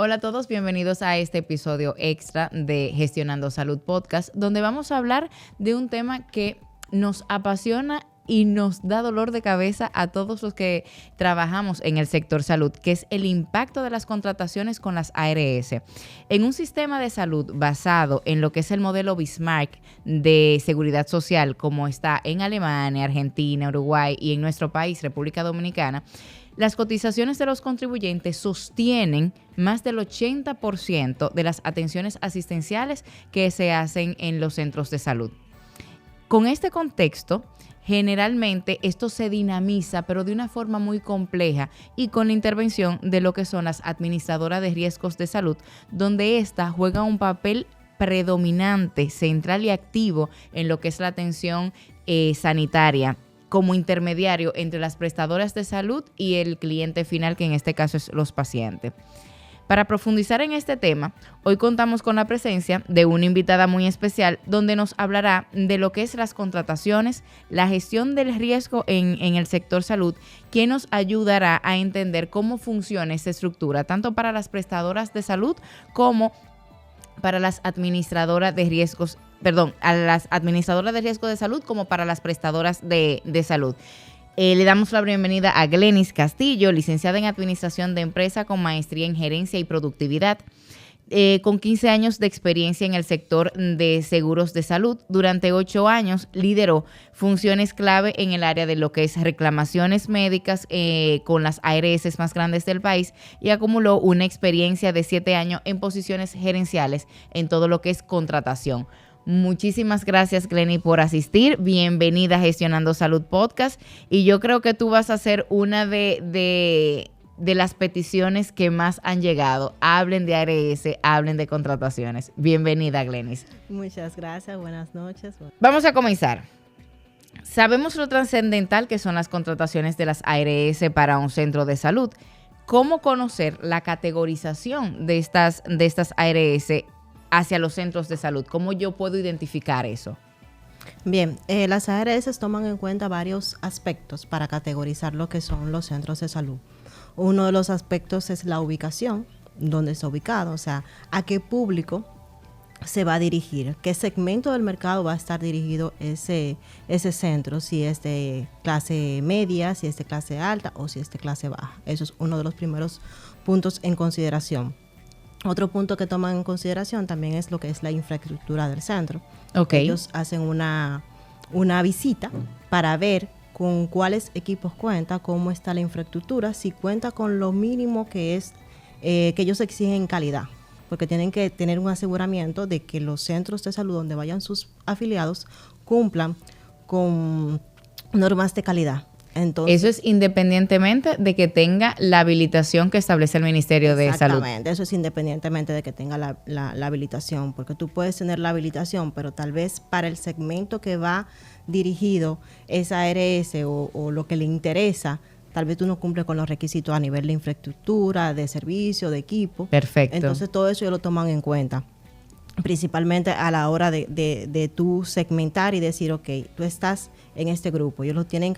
Hola a todos, bienvenidos a este episodio extra de Gestionando Salud Podcast, donde vamos a hablar de un tema que nos apasiona y nos da dolor de cabeza a todos los que trabajamos en el sector salud, que es el impacto de las contrataciones con las ARS. En un sistema de salud basado en lo que es el modelo Bismarck de seguridad social, como está en Alemania, Argentina, Uruguay y en nuestro país, República Dominicana, las cotizaciones de los contribuyentes sostienen más del 80% de las atenciones asistenciales que se hacen en los centros de salud. Con este contexto, generalmente esto se dinamiza, pero de una forma muy compleja y con la intervención de lo que son las administradoras de riesgos de salud, donde ésta juega un papel predominante, central y activo en lo que es la atención sanitaria, como intermediario entre las prestadoras de salud y el cliente final, que en este caso es los pacientes. Para profundizar en este tema, hoy contamos con la presencia de una invitada muy especial donde nos hablará de lo que es las contrataciones, la gestión del riesgo en el sector salud, que nos ayudará a entender cómo funciona esta estructura, tanto para las prestadoras de salud como para las administradoras de riesgos, a las administradoras de riesgo de salud como para las prestadoras de salud. Le damos la bienvenida a Glenis Castillo, licenciada en Administración de Empresa con maestría en Gerencia y Productividad, con 15 años de experiencia en el sector de seguros de salud. Durante 8 años lideró funciones clave en el área de lo que es reclamaciones médicas con las ARS más grandes del país y acumuló una experiencia de 7 años en posiciones gerenciales en todo lo que es contratación. Muchísimas gracias, Glenis, por asistir. Bienvenida a Gestionando Salud Podcast. Y yo creo que tú vas a ser una de las peticiones que más han llegado. Hablen de ARS, hablen de contrataciones. Bienvenida, Glenis. Muchas gracias. Buenas noches. Vamos a comenzar. Sabemos lo trascendental que son las contrataciones de las ARS para un centro de salud. ¿Cómo conocer la categorización de estas ARS hacia los centros de salud? ¿Cómo yo puedo identificar eso? Bien, las ARS toman en cuenta varios aspectos para categorizar lo que son los centros de salud. Uno de los aspectos es la ubicación, dónde está ubicado, o sea, a qué público se va a dirigir, qué segmento del mercado va a estar dirigido ese centro, si es de clase media, si es de clase alta o si es de clase baja. Eso es uno de los primeros puntos en consideración. Otro punto que toman en consideración también es lo que es la infraestructura del centro. Okay. Ellos hacen una visita para ver con cuáles equipos cuenta, cómo está la infraestructura, si cuenta con lo mínimo que es que ellos exigen en calidad, porque tienen que tener un aseguramiento de que los centros de salud donde vayan sus afiliados cumplan con normas de calidad. Entonces, eso es independientemente de que tenga la habilitación que establece el Ministerio de Salud. Exactamente, eso es independientemente de que tenga la habilitación, porque tú puedes tener la habilitación, pero tal vez para el segmento que va dirigido esa ARS o lo que le interesa, tal vez tú no cumples con los requisitos a nivel de infraestructura, de servicio, de equipo. Perfecto. Entonces todo eso ellos lo toman en cuenta, principalmente a la hora de tú segmentar y decir, ok, tú estás en este grupo. Ellos lo tienen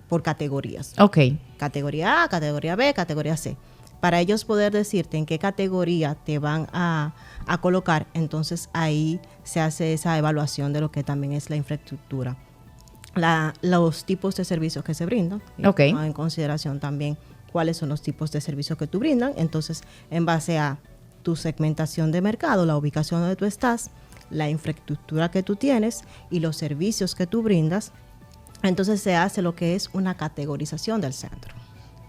por categorías. Ok. Categoría A, categoría B, categoría C. Para ellos poder decirte en qué categoría te van a colocar, entonces ahí se hace esa evaluación de lo que también es la infraestructura. Los tipos de servicios que se brindan. Ok. En consideración también cuáles son los tipos de servicios que tú brindan. Entonces, en base a tu segmentación de mercado, la ubicación donde tú estás, la infraestructura que tú tienes y los servicios que tú brindas, entonces se hace lo que es una categorización del centro.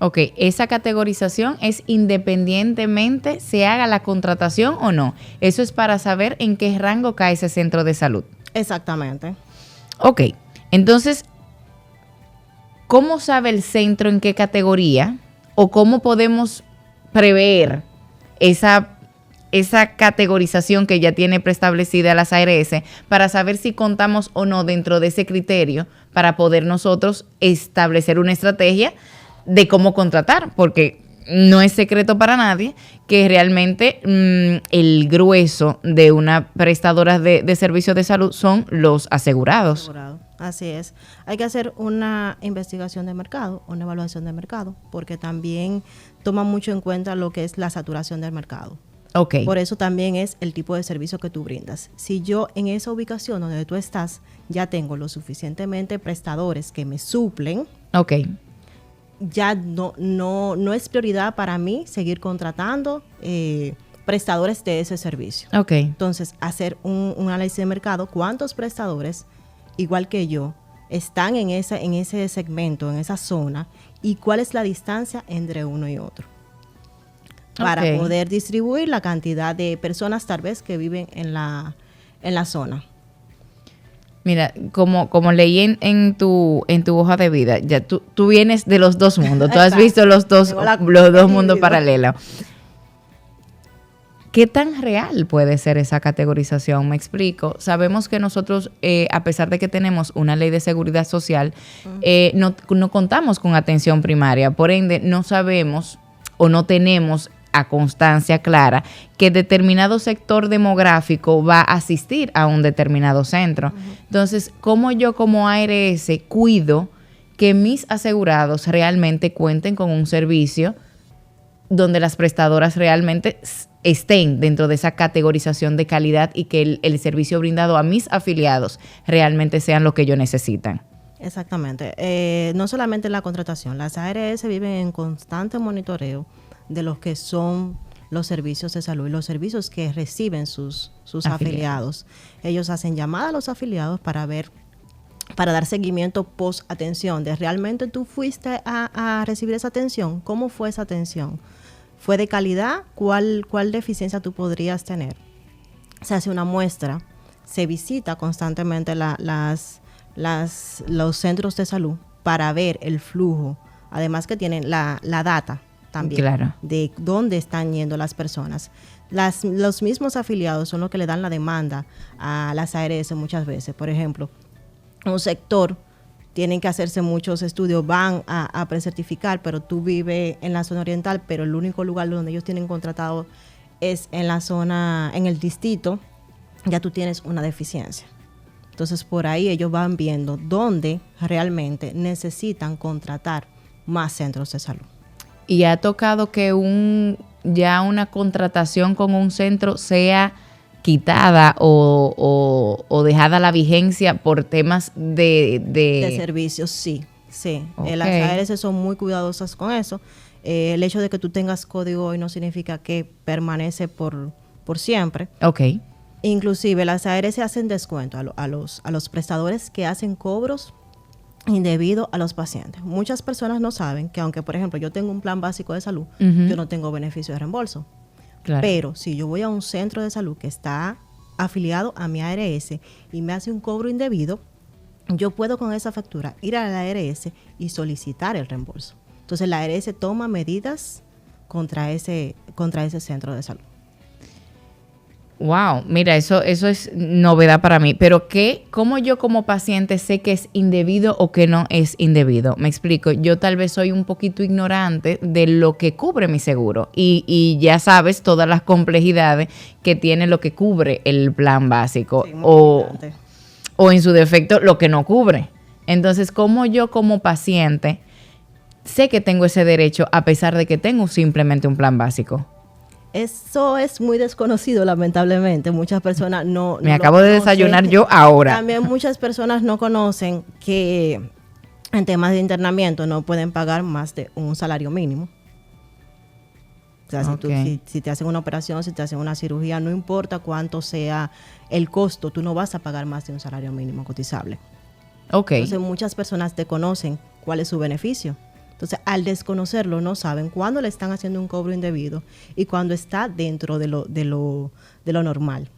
Ok, esa categorización es independientemente se haga la contratación o no. Eso es para saber en qué rango cae ese centro de salud. Exactamente. Ok, entonces, ¿cómo sabe el centro en qué categoría o cómo podemos prever esa categorización que ya tiene preestablecida las ARS para saber si contamos o no dentro de ese criterio para poder nosotros establecer una estrategia de cómo contratar? Porque no es secreto para nadie que realmente el grueso de una prestadora de servicios de salud son los asegurados. Así es. Hay que hacer una investigación de mercado, una evaluación de mercado, porque también toma mucho en cuenta lo que es la saturación del mercado. Ok. Por eso también es el tipo de servicio que tú brindas. Si yo en esa ubicación donde tú estás ya tengo lo suficientemente prestadores que me suplen, Ok. ya no es prioridad para mí seguir contratando prestadores de ese servicio. Ok. Entonces, hacer un análisis de mercado, cuántos prestadores, igual que yo, están en ese segmento, en esa zona, y cuál es la distancia entre uno y otro. Para Ok. poder distribuir la cantidad de personas tal vez que viven en la zona. Mira, como leí en tu hoja de vida, ya tú vienes de los dos mundos, tú has Exacto. visto los dos mundos Vivido. paralelos. ¿Qué tan real puede ser esa categorización? Me explico. Sabemos que nosotros, a pesar de que tenemos una ley de seguridad social, no contamos con atención primaria. Por ende, no sabemos o no tenemos a constancia clara que determinado sector demográfico va a asistir a un determinado centro. Entonces, ¿cómo yo como ARS cuido que mis asegurados realmente cuenten con un servicio donde las prestadoras realmente estén dentro de esa categorización de calidad y que el servicio brindado a mis afiliados realmente sean lo que ellos necesitan? Exactamente. No solamente la contratación, las ARS viven en constante monitoreo de los que son los servicios de salud y los servicios que reciben sus afiliados. Ellos hacen llamada a los afiliados para dar seguimiento post atención, de realmente tú fuiste a recibir esa atención, ¿cómo fue esa atención? ¿Fue de calidad? ¿Cuál deficiencia tú podrías tener? Se hace una muestra, se visita constantemente los centros de salud para ver el flujo, además que tienen la data también, claro, de dónde están yendo las personas. Los mismos afiliados son los que le dan la demanda a las ARS muchas veces. Por ejemplo, un sector tienen que hacerse muchos estudios, van a precertificar, pero tú vives en la zona oriental, pero el único lugar donde ellos tienen contratado es en la zona, en el distrito, ya tú tienes una deficiencia. Entonces, por ahí ellos van viendo dónde realmente necesitan contratar más centros de salud. Y ha tocado que ya una contratación con un centro sea quitada o dejada la vigencia por temas de servicios, sí. Okay. Las ARS son muy cuidadosas con eso. El hecho de que tú tengas código hoy no significa que permanece por siempre. Ok. Inclusive las ARS hacen descuento a los prestadores que hacen cobros indebido a los pacientes. Muchas personas no saben que aunque, por ejemplo, yo tengo un plan básico de salud, yo no tengo beneficio de reembolso. Claro. Pero si yo voy a un centro de salud que está afiliado a mi ARS y me hace un cobro indebido, yo puedo con esa factura ir a la ARS y solicitar el reembolso. Entonces la ARS toma medidas contra ese centro de salud. Wow, mira, eso es novedad para mí. Pero ¿cómo yo como paciente sé que es indebido o que no es indebido? Me explico, yo tal vez soy un poquito ignorante de lo que cubre mi seguro. Y ya sabes todas las complejidades que tiene lo que cubre el plan básico. Sí, o en su defecto lo que no cubre. Entonces, ¿cómo yo como paciente sé que tengo ese derecho a pesar de que tengo simplemente un plan básico? Eso es muy desconocido, lamentablemente. Muchas personas no Me acabo de desayunar yo ahora. También muchas personas no conocen que en temas de internamiento no pueden pagar más de un salario mínimo. O sea, si te hacen una operación, si te hacen una cirugía, no importa cuánto sea el costo, tú no vas a pagar más de un salario mínimo cotizable. Okay. Entonces muchas personas desconocen cuál es su beneficio. Entonces, al desconocerlo, no saben cuándo le están haciendo un cobro indebido y cuándo está dentro de lo normal.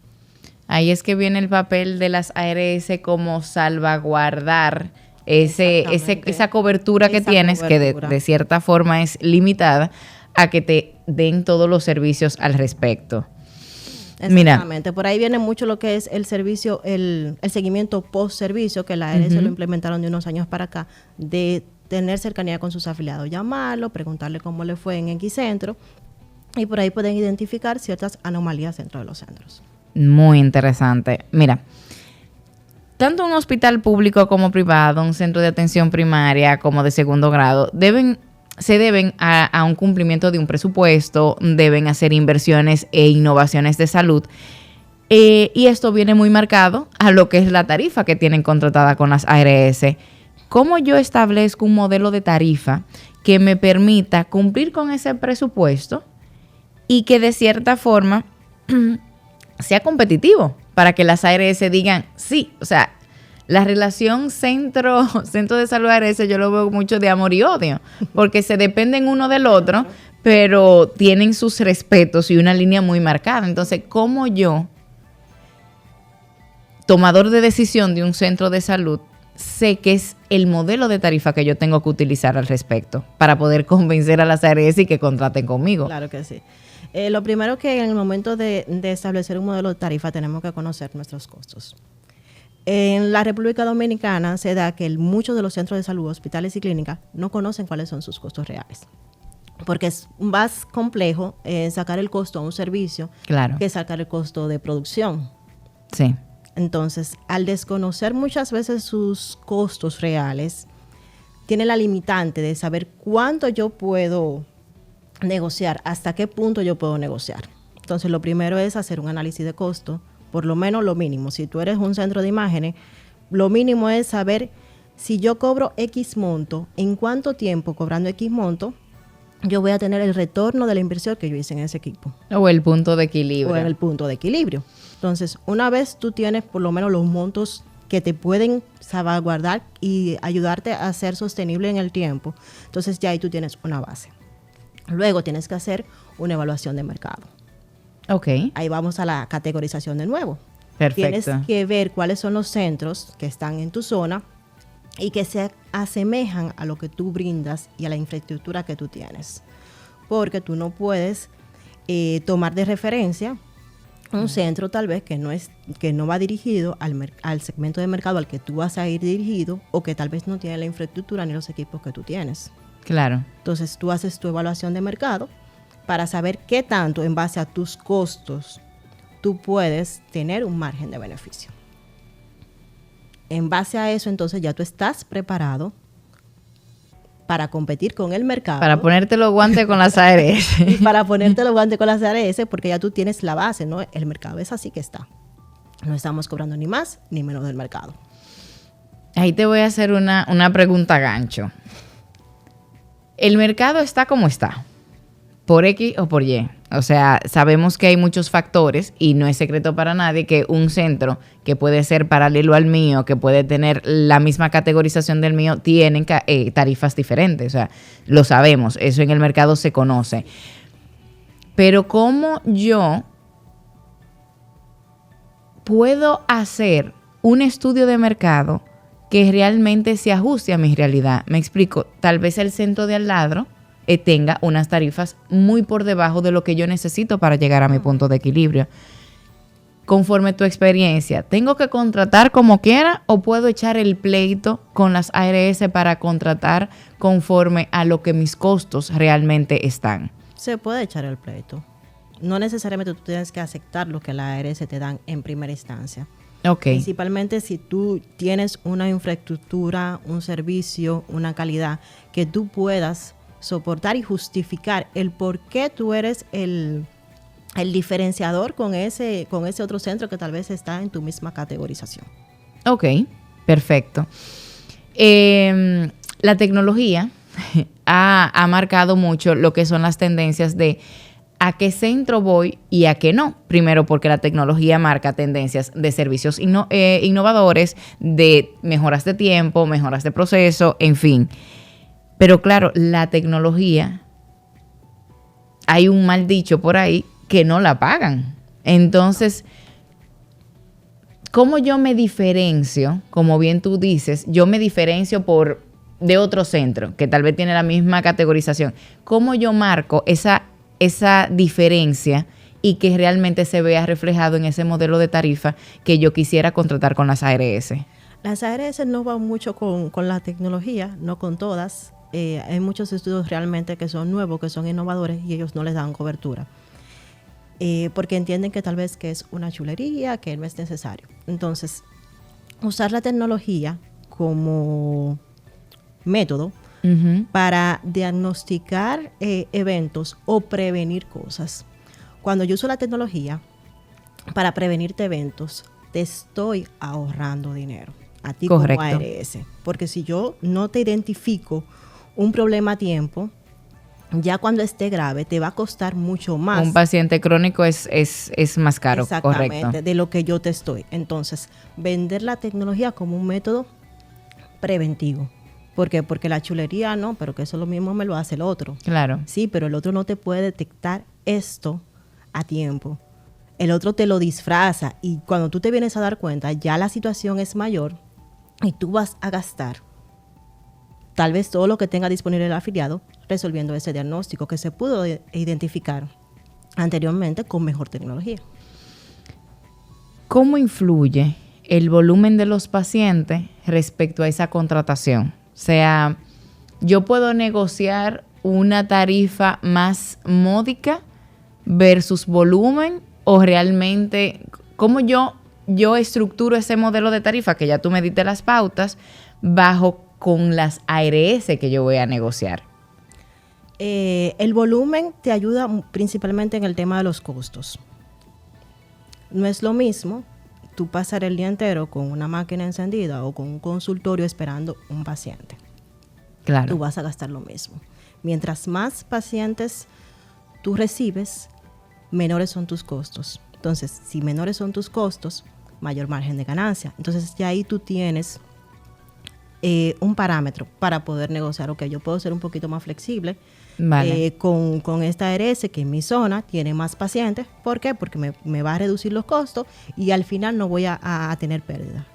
Ahí es que viene el papel de las ARS como salvaguardar esa cobertura que tienes, que de cierta forma es limitada, a que te den todos los servicios al respecto. Exactamente. Mira, por ahí viene mucho lo que es el servicio, el seguimiento post-servicio, que la ARS lo implementaron de unos años para acá, de tener cercanía con sus afiliados, llamarlo, preguntarle cómo le fue en X centro, y por ahí pueden identificar ciertas anomalías dentro de los centros. Muy interesante. Mira, tanto un hospital público como privado, un centro de atención primaria como de segundo grado, se deben a un cumplimiento de un presupuesto, deben hacer inversiones e innovaciones de salud. Y esto viene muy marcado a lo que es la tarifa que tienen contratada con las ARS. ¿Cómo yo establezco un modelo de tarifa que me permita cumplir con ese presupuesto y que de cierta forma sea competitivo para que las ARS digan sí? O sea, la relación centro de salud ARS yo lo veo mucho de amor y odio, porque se dependen uno del otro, pero tienen sus respetos y una línea muy marcada. Entonces, ¿cómo yo, tomador de decisión de un centro de salud, sé que es el modelo de tarifa que yo tengo que utilizar al respecto para poder convencer a las ARS y que contraten conmigo? Claro que sí. Lo primero que en el momento de establecer un modelo de tarifa tenemos que conocer nuestros costos. En la República Dominicana se da que muchos de los centros de salud, hospitales y clínicas no conocen cuáles son sus costos reales. Porque es más complejo sacar el costo a un servicio que sacar el costo de producción. Sí. Entonces, al desconocer muchas veces sus costos reales, tiene la limitante de saber cuánto yo puedo negociar, hasta qué punto yo puedo negociar. Entonces, lo primero es hacer un análisis de costo, por lo menos lo mínimo. Si tú eres un centro de imágenes, lo mínimo es saber si yo cobro X monto, en cuánto tiempo cobrando X monto, yo voy a tener el retorno de la inversión que yo hice en ese equipo. O el punto de equilibrio. O en el punto de equilibrio. Entonces, una vez tú tienes por lo menos los montos que te pueden salvaguardar y ayudarte a ser sostenible en el tiempo, entonces ya ahí tú tienes una base. Luego tienes que hacer una evaluación de mercado. Ok. Ahí vamos a la categorización de nuevo. Perfecto. Tienes que ver cuáles son los centros que están en tu zona y que se asemejan a lo que tú brindas y a la infraestructura que tú tienes. Porque tú no puedes tomar de referencia un centro tal vez que no va dirigido al segmento de mercado al que tú vas a ir dirigido, o que tal vez no tiene la infraestructura ni los equipos que tú tienes. Claro. Entonces tú haces tu evaluación de mercado para saber qué tanto en base a tus costos tú puedes tener un margen de beneficio. En base a eso, entonces ya tú estás preparado para competir con el mercado. Para ponerte los guantes con las ARS. Y para ponerte los guantes con las ARS, porque ya tú tienes la base, ¿no? El mercado es así que está. No estamos cobrando ni más ni menos del mercado. Ahí te voy a hacer una pregunta gancho. El mercado está como está, por X o por Y. O sea, sabemos que hay muchos factores y no es secreto para nadie que un centro que puede ser paralelo al mío, que puede tener la misma categorización del mío, tienen tarifas diferentes. O sea, lo sabemos, eso en el mercado se conoce. Pero ¿cómo yo puedo hacer un estudio de mercado que realmente se ajuste a mi realidad? Me explico, tal vez el centro de al lado tenga unas tarifas muy por debajo de lo que yo necesito para llegar a mi punto de equilibrio. Conforme tu experiencia, ¿tengo que contratar como quiera o puedo echar el pleito con las ARS para contratar conforme a lo que mis costos realmente están? Se puede echar el pleito. No necesariamente tú tienes que aceptar lo que las ARS te dan en primera instancia. Okay. Principalmente si tú tienes una infraestructura, un servicio, una calidad que tú puedas soportar y justificar el por qué tú eres el diferenciador con ese otro centro que tal vez está en tu misma categorización. Ok, perfecto. La tecnología ha marcado mucho lo que son las tendencias de a qué centro voy y a qué no. Primero, porque la tecnología marca tendencias de servicios innovadores, de mejoras de tiempo, mejoras de proceso, en fin. Pero claro, la tecnología, hay un mal dicho por ahí que no la pagan. Entonces, ¿cómo yo me diferencio? Como bien tú dices, yo me diferencio de otro centro que tal vez tiene la misma categorización. ¿Cómo yo marco esa diferencia y que realmente se vea reflejado en ese modelo de tarifa que yo quisiera contratar con las ARS? Las ARS no van mucho con la tecnología, no con todas. Hay muchos estudios realmente que son nuevos, que son innovadores, y ellos no les dan cobertura. Porque entienden que tal vez que es una chulería, que no es necesario. Entonces, usar la tecnología como método para diagnosticar eventos o prevenir cosas. Cuando yo uso la tecnología para prevenirte eventos, te estoy ahorrando dinero a ti. Correcto. Como ARS. Porque si yo no te identifico un problema a tiempo, ya cuando esté grave te va a costar mucho más. Un paciente crónico es más caro. Exactamente, correcto. De lo que yo te estoy. Entonces, vender la tecnología como un método preventivo. ¿Por qué? Porque la chulería no, pero que eso lo mismo me lo hace el otro. Claro. Sí, pero el otro no te puede detectar esto a tiempo. El otro te lo disfraza y cuando tú te vienes a dar cuenta, ya la situación es mayor y tú vas a gastar tal vez todo lo que tenga disponible el afiliado resolviendo ese diagnóstico que se pudo identificar anteriormente con mejor tecnología. ¿Cómo influye el volumen de los pacientes respecto a esa contratación? O sea, yo puedo negociar una tarifa más módica versus volumen, o realmente, ¿cómo yo estructuro ese modelo de tarifa que ya tú me diste las pautas bajo con las ARS que yo voy a negociar? El volumen te ayuda principalmente en el tema de los costos. No es lo mismo tú pasar el día entero con una máquina encendida o con un consultorio esperando un paciente. Claro. Tú vas a gastar lo mismo. Mientras más pacientes tú recibes, menores son tus costos. Entonces, si menores son tus costos, mayor margen de ganancia. Entonces, ya ahí tú tienes un parámetro para poder negociar. Ok, yo puedo ser un poquito más flexible. Vale. Con esta ARS que en mi zona tiene más pacientes. ¿Por qué? Porque me va a reducir los costos y al final no voy a tener pérdida.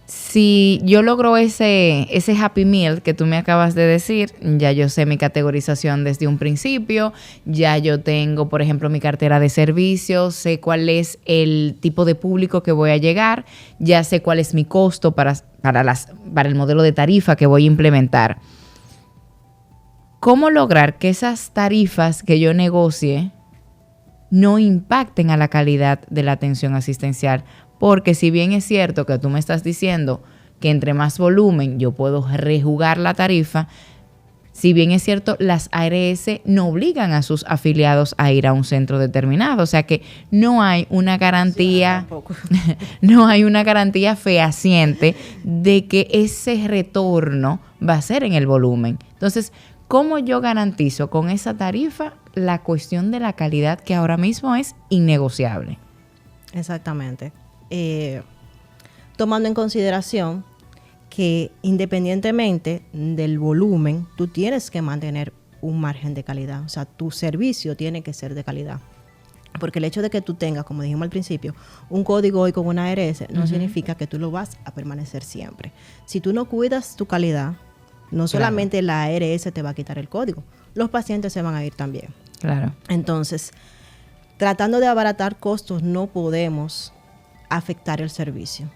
Si yo logro ese Happy Meal que tú me acabas de decir, ya yo sé mi categorización desde un principio, ya yo tengo, por ejemplo, mi cartera de servicios, sé cuál es el tipo de público que voy a llegar, ya sé cuál es mi costo para el modelo de tarifa que voy a implementar. ¿Cómo lograr que esas tarifas que yo negocie no impacten a la calidad de la atención asistencial? Porque si bien es cierto que tú me estás diciendo que entre más volumen yo puedo rejugar la tarifa, si bien es cierto, las ARS no obligan a sus afiliados a ir a un centro determinado. O sea que no hay una garantía, no hay una garantía fehaciente de que ese retorno va a ser en el volumen. Entonces, ¿cómo yo garantizo con esa tarifa la cuestión de la calidad que ahora mismo es innegociable? Exactamente. Tomando en consideración que independientemente del volumen, tú tienes que mantener un margen de calidad. O sea, tu servicio tiene que ser de calidad. Porque el hecho de que tú tengas, como dijimos al principio, un código hoy con una ARS no significa que tú lo vas a permanecer siempre. Si tú no cuidas tu calidad, no solamente la ARS te va a quitar el código, los pacientes se van a ir también. Claro. Entonces, tratando de abaratar costos, no podemos afectar el servicio.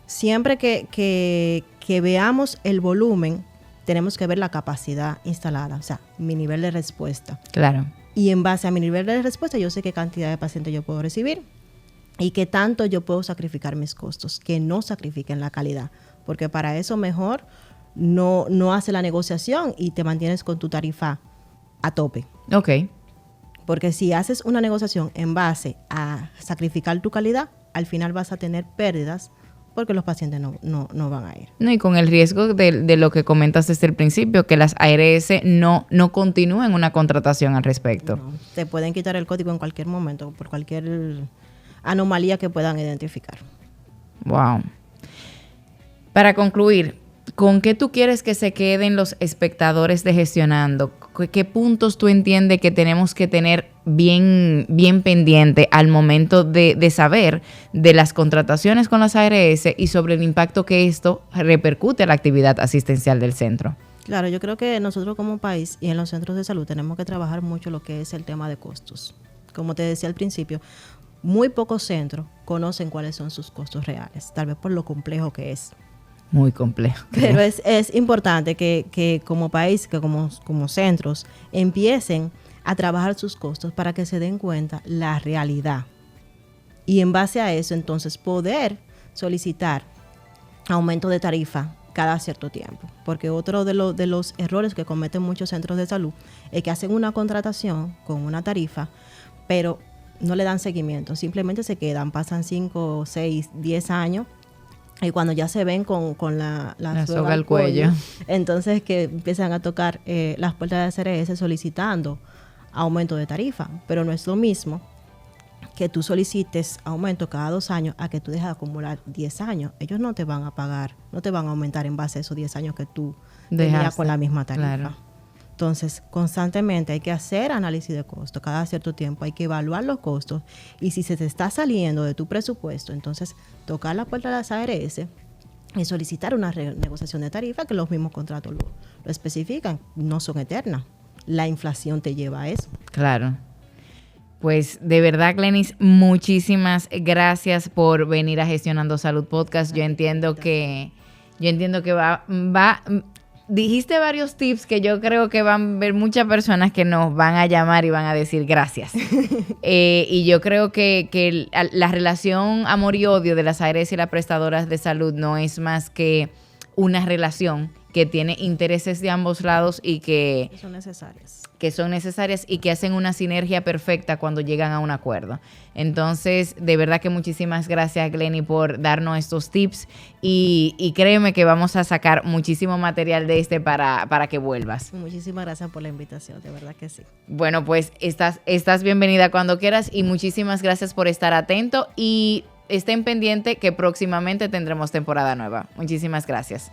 Siempre que veamos el volumen, tenemos que ver la capacidad instalada, o sea, mi nivel de respuesta. Claro. Y en base a mi nivel de respuesta, yo sé qué cantidad de pacientes yo puedo recibir y qué tanto yo puedo sacrificar mis costos, que no sacrifiquen la calidad, porque para eso mejor no hace la negociación y te mantienes con tu tarifa a tope. Ok. Porque si haces una negociación en base a sacrificar tu calidad, al final vas a tener pérdidas porque los pacientes no van a ir. No, y con el riesgo de lo que comentas desde el principio, que las ARS no continúen una contratación al respecto. No, te pueden quitar el código en cualquier momento por cualquier anomalía que puedan identificar. Wow. Para concluir, ¿con qué tú quieres que se queden los espectadores de Gestionando? ¿Qué puntos tú entiendes que tenemos que tener bien pendiente al momento de saber de las contrataciones con las ARS y sobre el impacto que esto repercute a la actividad asistencial del centro? Claro, yo creo que nosotros como país y en los centros de salud tenemos que trabajar mucho lo que es el tema de costos. Como te decía al principio, muy pocos centros conocen cuáles son sus costos reales, tal vez por lo complejo que es. Muy complejo. Pero es importante que como país, que como centros, empiecen a trabajar sus costos para que se den cuenta la realidad. Y en base a eso, entonces, poder solicitar aumento de tarifa cada cierto tiempo, porque otro de los errores que cometen muchos centros de salud es que hacen una contratación con una tarifa, pero no le dan seguimiento, simplemente se quedan, pasan 5, 6, 10 años, y cuando ya se ven con la soga al cuello, entonces que empiezan a tocar las puertas de CRS solicitando aumento de tarifa, pero no es lo mismo que tú solicites aumento cada 2 años a que tú dejes de acumular 10 años. Ellos no te van a pagar, no te van a aumentar en base a esos 10 años que tú tenías con la misma tarifa. Claro. Entonces, constantemente hay que hacer análisis de costo. Cada cierto tiempo hay que evaluar los costos. Y si se te está saliendo de tu presupuesto, entonces tocar la puerta de las ARS y solicitar una renegociación de tarifa, que los mismos contratos lo especifican. No son eternas. La inflación te lleva a eso. Claro. Pues de verdad, Glenis, muchísimas gracias por venir a Gestionando Salud Podcast. Yo entiendo que va dijiste varios tips que yo creo que van a haber muchas personas que nos van a llamar y van a decir gracias. Y yo creo que la relación amor y odio de las ARS y las prestadoras de salud no es más que una relación que tiene intereses de ambos lados y que son necesarias. Y que hacen una sinergia perfecta cuando llegan a un acuerdo. Entonces, de verdad que muchísimas gracias, Glenny, por darnos estos tips y créeme que vamos a sacar muchísimo material de para que vuelvas. Muchísimas gracias por la invitación, de verdad que sí. Bueno, pues estás bienvenida cuando quieras y muchísimas gracias por estar atento y estén pendientes que próximamente tendremos temporada nueva. Muchísimas gracias.